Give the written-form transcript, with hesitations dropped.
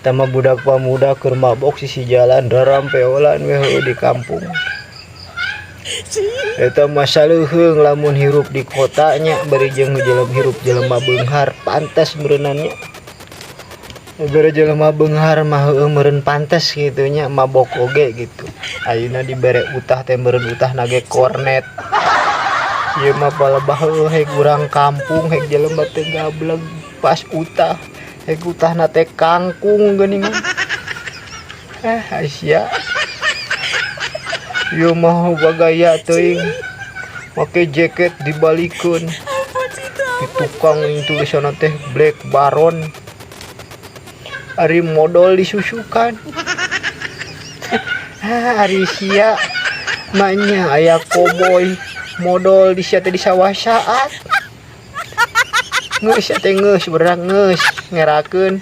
Tama budak pamuda keur mabok sisi jalan darampeolan we di kampung. Eta masa leuheung lamun hirup di kotanya bari jeung jelema hirup jelema beunghar pantes meureunannya. Bari jelema beunghar mah heueuh meureun pantes kitu nya mabok oge gitu. Ayeuna dibere utah teh meureun utahna ge kornet. Ieu mah palebah heueuh heg urang kampung heg jelema teh gableg pas utah. Heg utahna teh kangkung geuningan. Asia. Ieu mah bagaya teuing. Make jaket dibalikeun. Di tukang yang tulisanna teh Black Baron. Ari modal disusukan. Ari sia manya aya cowboy modal di sia teh di sawah saat. Geus teh geus berang geus ngerakeun